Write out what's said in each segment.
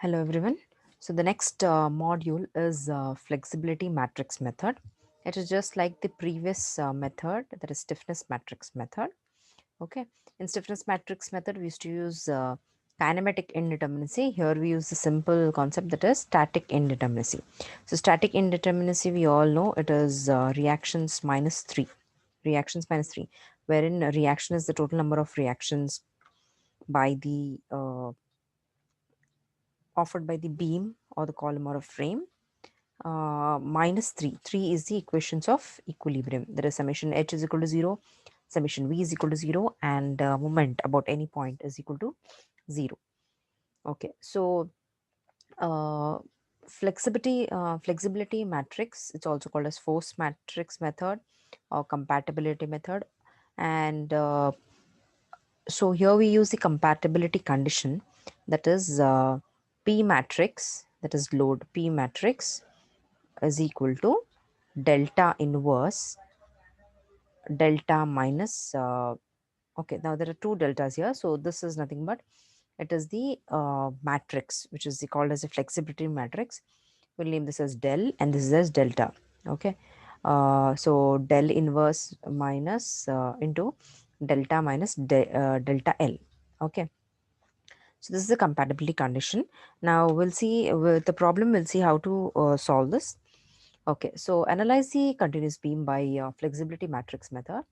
Hello everyone. So the next module is flexibility matrix method. It is just like the previous method, that is stiffness matrix method. Okay. In stiffness matrix method, we used to use kinematic indeterminacy. Here we use the simple concept, that is static indeterminacy. So static indeterminacy, we all know it is reactions minus 3. Reactions minus 3, wherein a reaction is the total number of reactions by the offered by the beam or the column or a frame, minus 3. 3 is the equations of equilibrium. There is summation h is equal to 0, summation v is equal to 0, and moment about any point is equal to 0. Okay, so uh, flexibility matrix, it's also called as force matrix method or compatibility method. And so here we use the compatibility condition, that is P matrix, that is load P matrix is equal to delta inverse delta minus okay, now there are two deltas here, so this is nothing but it is the matrix which is called as a flexibility matrix. We'll name this as del and this is as delta. Okay, so del inverse minus into delta minus delta L. Okay, so this is the compatibility condition. Now we'll see with the problem, we'll see how to solve this. Okay, so analyze the continuous beam by flexibility matrix method.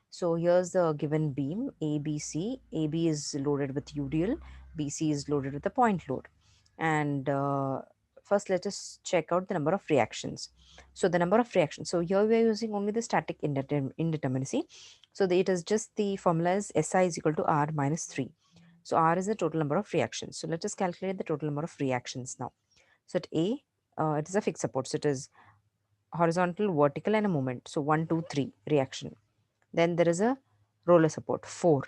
So here's the given beam ABC. AB is loaded with UDL, BC is loaded with a point load. And first let us check out the number of reactions. So the number of reactions. So here we are using only the static indeterminacy. So it is just the formula is SI is equal to R minus 3. So R is the total number of reactions. So let us calculate the total number of reactions now. So at A, it is a fixed support. So it is horizontal, vertical, and a moment. So 1, 2, 3 reaction. Then there is a roller support 4.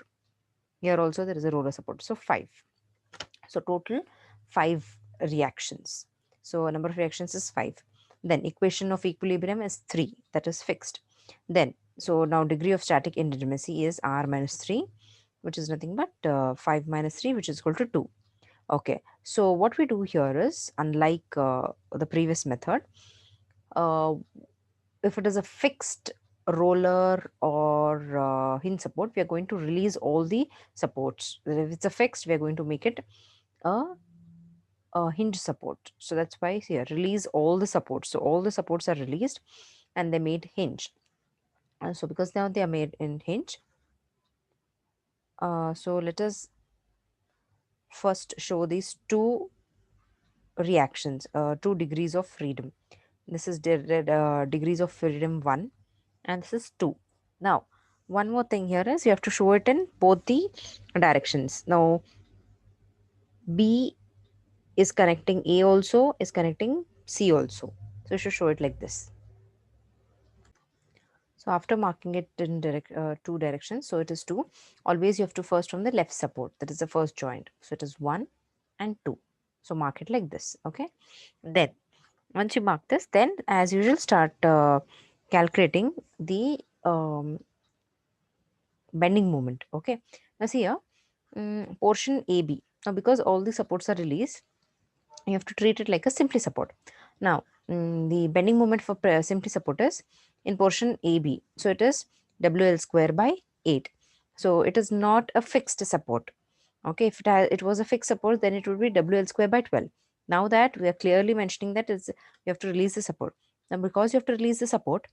Here also there is a roller support, so 5. So total 5 reactions. So number of reactions is 5. Then equation of equilibrium is 3, that is fixed. Then so now degree of static indeterminacy is R minus 3, which is nothing but 5 minus 3, which is equal to 2. Okay, so what we do here is, unlike the previous method, uh, if it is a fixed roller or hinge support, we are going to release all the supports. If it's a fixed, we are going to make it a, a hinge support. So that's why here release all the supports. So all the supports are released and they made hinge. So because now they are made in hinge, so let us first show these two reactions, 2 degrees of freedom. This is degrees of freedom 1 and this is 2. Now one more thing here is you have to show it in both the directions. Now B is connecting A also, is connecting C also, so you should show it like this. So after marking it in two directions, so it is 2, always you have to first from the left support, that is the first joint, so it is 1 and 2. So mark it like this. Okay, then once you mark this, then as usual start calculating the bending moment. Okay, now see here, portion AB. Now because all the supports are released, you have to treat it like a simply support. Now the bending moment for simply support is in portion AB, so it is WL square by 8. So it is not a fixed support. Okay, if it was a fixed support, then it would be WL square by 12. Now that we are clearly mentioning that is you have to release the support. Now because you have to release the support,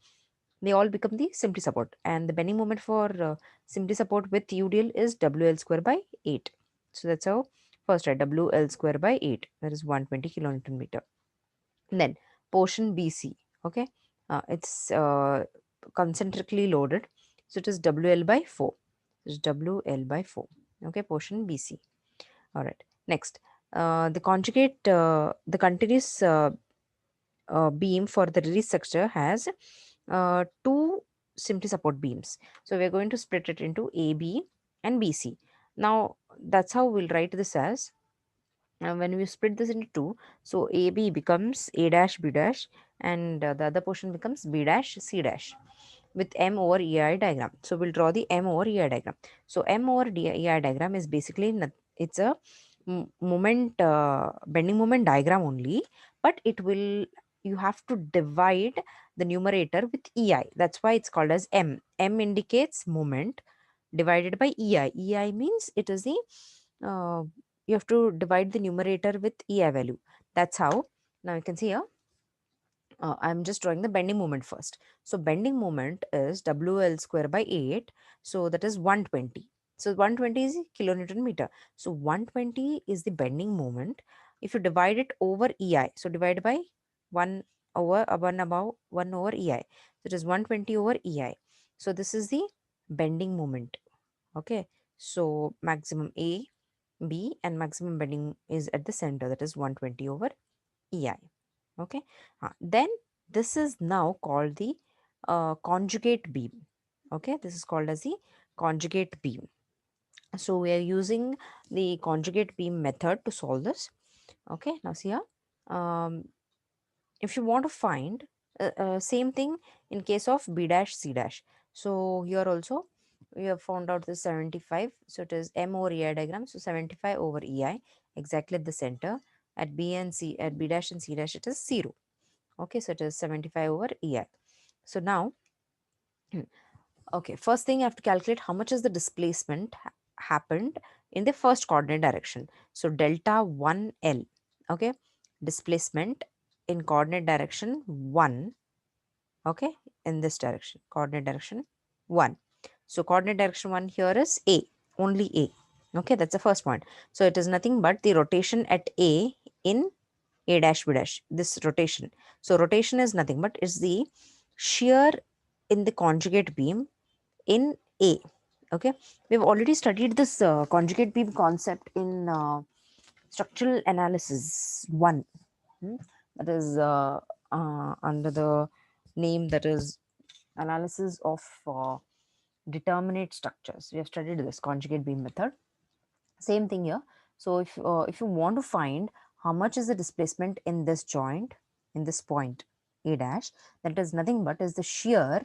they all become the simply support, and the bending moment for simply support with UDL is WL square by 8. So that's how first write WL square by 8, that is 120 kilonewton meter. Then portion BC. Okay, it's concentrically loaded, so it is WL by 4. It's WL by 4. Okay, portion BC. All right, next the continuous beam for the release structure has two simply support beams. So we're going to split it into AB and BC. Now that's how we'll write this as, when we split this into two, so AB becomes A dash B dash, and the other portion becomes B dash C dash with M over EI diagram. So we'll draw the M over EI diagram. So M over EI diagram is basically it's a moment bending moment diagram only, but it will, you have to divide the numerator with ei. That's why it's called as m indicates moment divided by ei means it is the uh, you have to divide the numerator with ei value. That's how. Now you can see here, I'm just drawing the bending moment first. So bending moment is WL square by 8. So that is 120. So 120 is kilonewton meter. So 120 is the bending moment. If you divide it over EI, so divide by 1 over 1 above 1 over EI. So it is 120 over EI. So this is the bending moment. Okay. So maximum A, B and maximum bending is at the center. That is 120 over EI. Okay. Then this is now called the conjugate beam. Okay, this is called as the conjugate beam. So we are using the conjugate beam method to solve this. Okay, now see here, um, if you want to find same thing in case of b dash c dash. So here also we have found out the 75. So it is m over ei diagram. So 75 over ei exactly at the center. At b and c, at b dash and c dash, it is 0. Okay, so it is 75 over ei. So now, okay, first thing you have to calculate how much is the displacement happened in the first coordinate direction. So delta 1L, okay, displacement in coordinate direction 1, okay, in this direction, coordinate direction 1. So coordinate direction 1 here is A, only A. Okay, that's the first point. So it is nothing but the rotation at A in A dash B dash, this rotation. So rotation is nothing but is the shear in the conjugate beam in A. Okay, we've already studied this conjugate beam concept in structural analysis 1. Hmm, that is under the name that is analysis of determinate structures. We have studied this conjugate beam method. Same thing here. So if you want to find how much is the displacement in this joint, in this point A dash, that is nothing but is the shear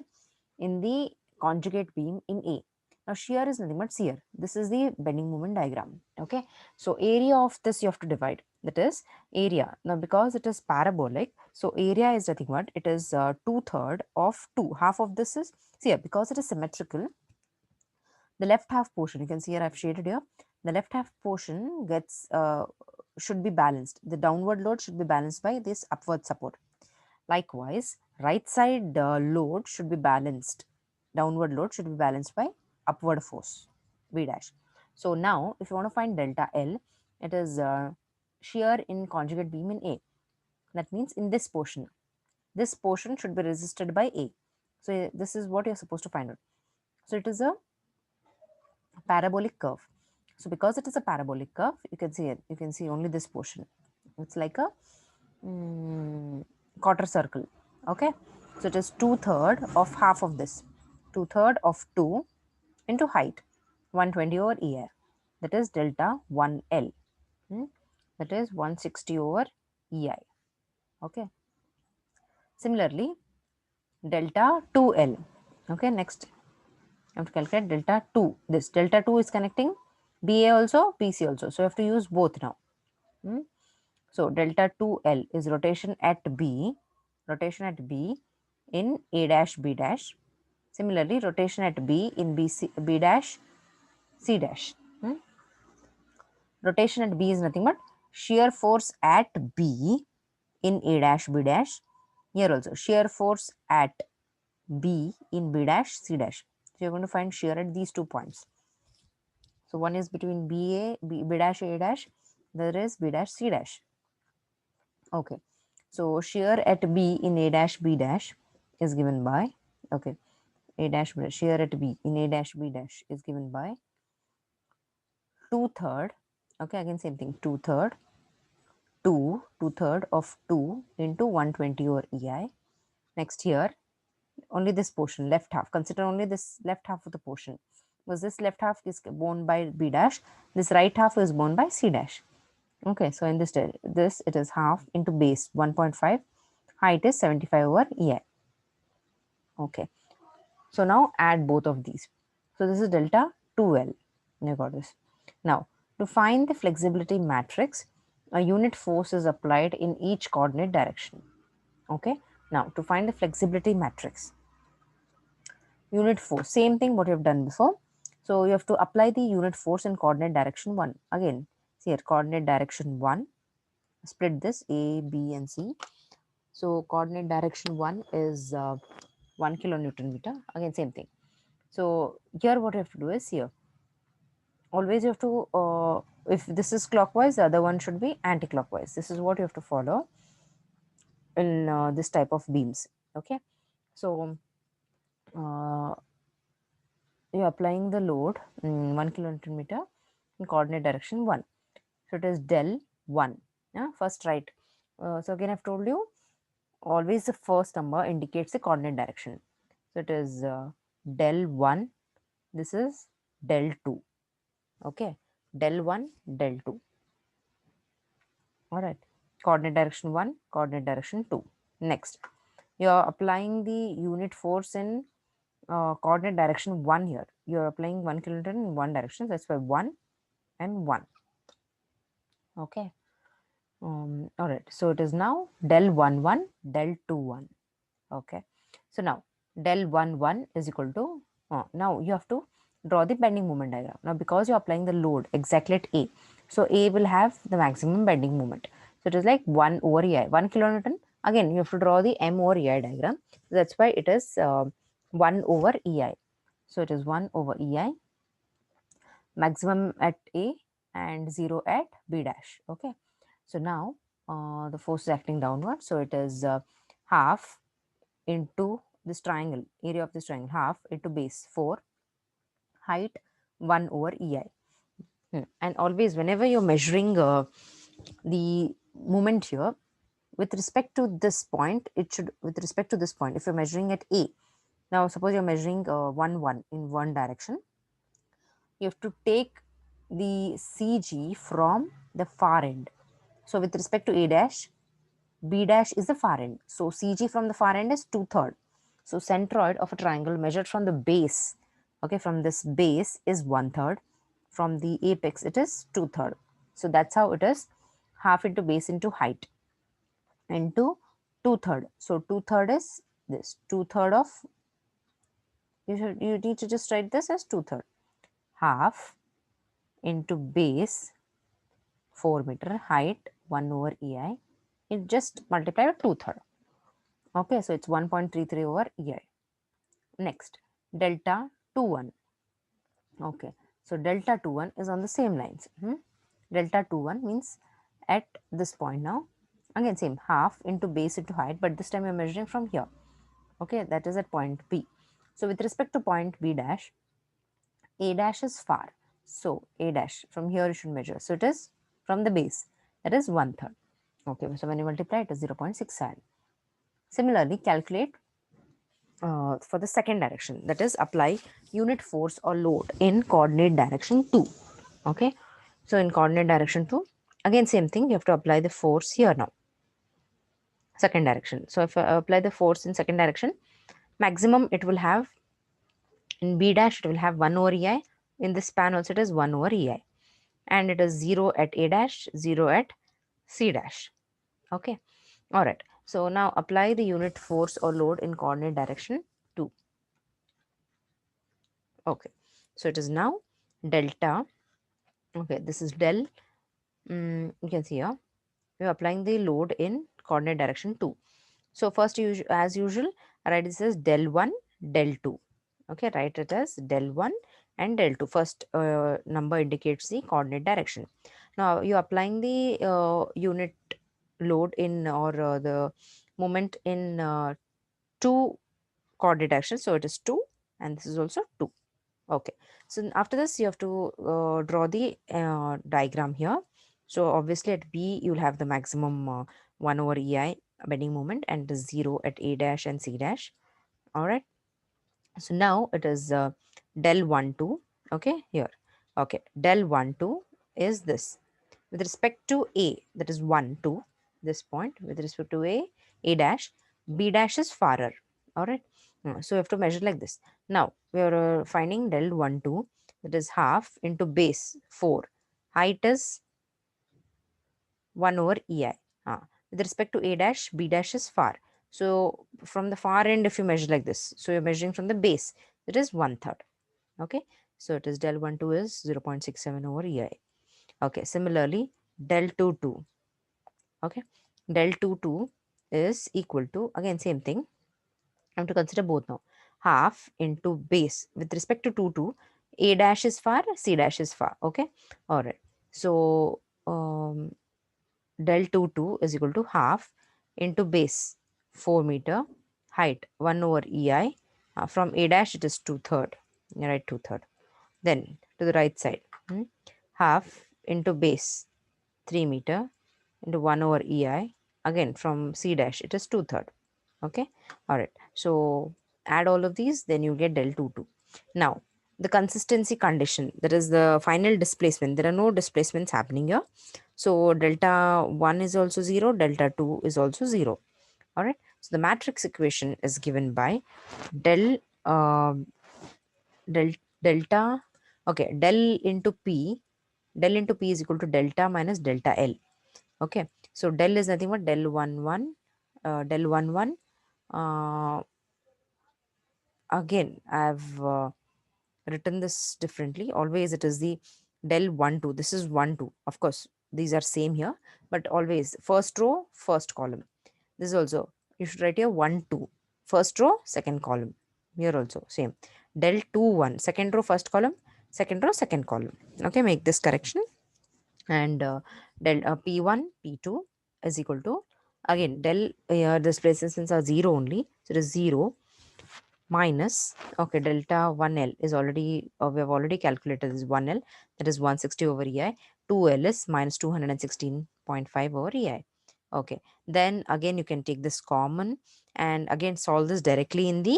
in the conjugate beam in A. Now shear is nothing but shear. This is the bending moment diagram. Okay. So area of this you have to divide. That is area. Now because it is parabolic, so area is nothing but it is 2/3 of 2. Half of this is, see here, because it is symmetrical, the left half portion, you can see here I've shaded here, the left half portion gets should be balanced. The downward load should be balanced by this upward support. Likewise, right side load should be balanced. Downward load should be balanced by upward force, V dash. So now, if you want to find delta L, it is shear in conjugate beam in A. That means in this portion. This portion should be resisted by A. So this is what you're supposed to find out. So it is a parabolic curve. So because it is a parabolic curve, you can see it. You can see only this portion. It's like a quarter circle. Okay, so it is 2/3 of half of this. 2/3 of 2 into height, 120 over ER. That is delta 1L. That is 160 over EI. Okay. Similarly, delta 2L. Okay, next I have to calculate delta 2. This delta 2 is connecting BA also, BC also. So you have to use both now. So delta 2L is rotation at B in A dash B dash. Similarly, rotation at B in B dash C dash. Rotation at B is nothing but shear force at B in A dash B dash. Here also shear force at B in B dash C dash. So you're going to find shear at these 2 points. So one is between B dash A dash, the other is B dash C dash. Okay. So shear at B in A dash B dash is given by, okay, A dash B dash, shear at B in A dash B dash is given by 2/3. Okay, again same thing, 2/3 of 2 into 120 over EI. Next here, only this portion, left half, consider only this left half of the portion, because this left half is borne by B dash, this right half is borne by C dash. Okay, so in this it is half into base 1.5, height is 75 over EI. Okay, so now add both of these. So this is delta 2L. You got this. Now To find the flexibility matrix, a unit force is applied in each coordinate direction. Okay. Now, to find the flexibility matrix, unit force, same thing what you have done before. So, you have to apply the unit force in coordinate direction 1. Again, see here, coordinate direction 1, split this A, B and C. So, coordinate direction 1 is 1 kilonewton meter. Again, same thing. So, here what you have to do is here, always you have to, if this is clockwise, the other one should be anti-clockwise. This is what you have to follow in this type of beams. Okay. So, uh, you're applying the load 1 kilonewton meter in coordinate direction 1. So it is del 1. Yeah, first write. So again, I've told you always the first number indicates the coordinate direction. So it is del 1. This is del 2. Okay, del 1, del 2. All right, coordinate direction 1, coordinate direction 2. Next, you are applying the unit force in coordinate direction 1 here. You are applying 1 kilonewton in one direction. That's why 1 and 1. Okay. All right. So it is now del 1 1, del 2 1. Okay. So now del 1 1 is equal to, now you have to draw the bending moment diagram. Now because you are applying the load exactly at A, so A will have the maximum bending moment. So it is like 1 over EI, 1 kilonewton. Again, you have to draw the M over EI diagram. So that's why it is 1 over EI. So it is 1 over EI, maximum at A and 0 at B dash. Okay. So now the force is acting downward. So it is half into this triangle, area of this triangle, half into base 4, height 1 over EI. And always whenever you're measuring the moment here, with respect to this point, it should, with respect to this point, if you're measuring at A, now suppose you're measuring 1 1 in one direction, you have to take the CG from the far end. So with respect to A dash, B dash is the far end. So CG from the far end is 2/3. So centroid of a triangle measured from the base, okay, from this base is 1/3. From the apex, it is 2/3. So that's how it is, half into base into height into 2/3. So 2/3 is this, 2/3 of, you need to just write this as 2/3. Half into base 4 meter, height 1 over EI. It just multiply with 2/3. Okay, so it's 1.33 over EI. Next, delta 21. Okay, so delta 21 is on the same lines. Delta 21 means at this point now. Again, same, half into base into height, but this time you're measuring from here. Okay, that is at point B. So with respect to point B dash, A dash is far. So A dash, from here you should measure. So it is from the base, that is 1/3. Okay, so when you multiply, it is 0.67. Similarly, calculate for the second direction, that is apply unit force or load in coordinate direction 2. Okay, so in coordinate direction 2, again same thing, you have to apply the force here now, second direction. So if I apply the force in second direction, maximum it will have in B dash, it will have 1 over EI. In this span also it is 1 over EI, and it is 0 at A dash, 0 at C dash. Okay, all right. So now apply the unit force or load in coordinate direction 2. Okay, so it is now delta. Okay, this is del. You can see here we are applying the load in coordinate direction 2. So first, as usual, write this as del 1, del 2. Okay, write it as del 1 and del 2. First number indicates the coordinate direction. Now you are applying the unit load in, or the moment in 2 coordinate directions. So it is 2 and this is also 2. Okay, so after this you have to draw the diagram here. So obviously at B you will have the maximum 1 over EI bending moment, and the 0 at A dash and C dash. All right, so now it is del 1 2. Okay, here. Okay, del 1 2 is this with respect to A, that is 1 2, this point with respect to A dash, B dash is farther. All right, so we have to measure like this. Now we are finding del 1 2, that is half into base 4, height is 1 over EI. With respect to A dash, B dash is far. So from the far end, if you measure like this, so you're measuring from the base, it is 1/3. Okay, so it is del 1 2 is 0.67 over EI. Okay, similarly, del 2 2. Okay, del 2 2 is equal to, again, same thing. I have to consider both now. Half into base. With respect to 2 2, A dash is far, C dash is far. Okay, all right. So del 2 2 is equal to half into base 4 meter, height 1 over EI. From A dash it is 2/3. You write 2/3. Then to the right side, half into base 3 meter into 1 over EI. Again from C dash it is 2/3. Okay, all right. So add all of these, then you get del 2 2. Now the consistency condition, that is the final displacement. There are no displacements happening here. So delta 1 is also 0, delta 2 is also 0. All right. So the matrix equation is given by del del delta, okay, del into p. Del into p is equal to delta minus delta L. Okay. So del is nothing but del 1 1, del 1 1. Again, I've written this differently. Always it is the del 1 2. This is 1 2. Of course, these are same here, but always first row, first column. This is also, you should write here 1 2. First row, second column. Here also same. Del 2 1. Second row, first column. Second row, second column. Okay, make this correction. And del P1, P2 is equal to, again, del displacements are 0 only. So it is 0 minus, okay, delta 1L is already, we have already calculated this 1L, that is 160 over EI. 2L is minus 216.5 over EI. Okay, then again you can take this common and again solve this directly in the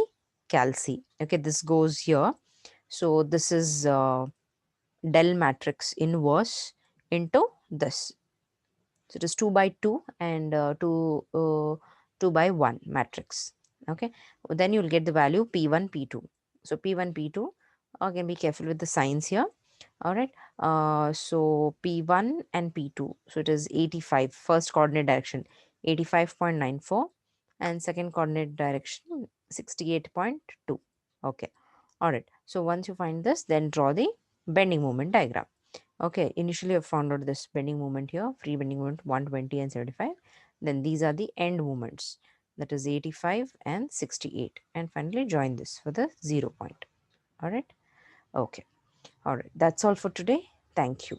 calci. Okay, this goes here. So this is del matrix inverse into this. So it is 2 by 2 and 2 by 1 matrix. Okay, then you will get the value P1 P2. So P1 P2, again be careful with the signs here. All right, so P1 and P2, so it is 85 first coordinate direction 85.94 and second coordinate direction 68.2. Okay, all right. So once you find this, then draw the bending moment diagram. Okay, initially I found out this bending moment here, free bending moment 120 and 75. Then these are the end moments, that is 85 and 68. And finally join this for the 0 point. All right. Okay. All right. That's all for today. Thank you.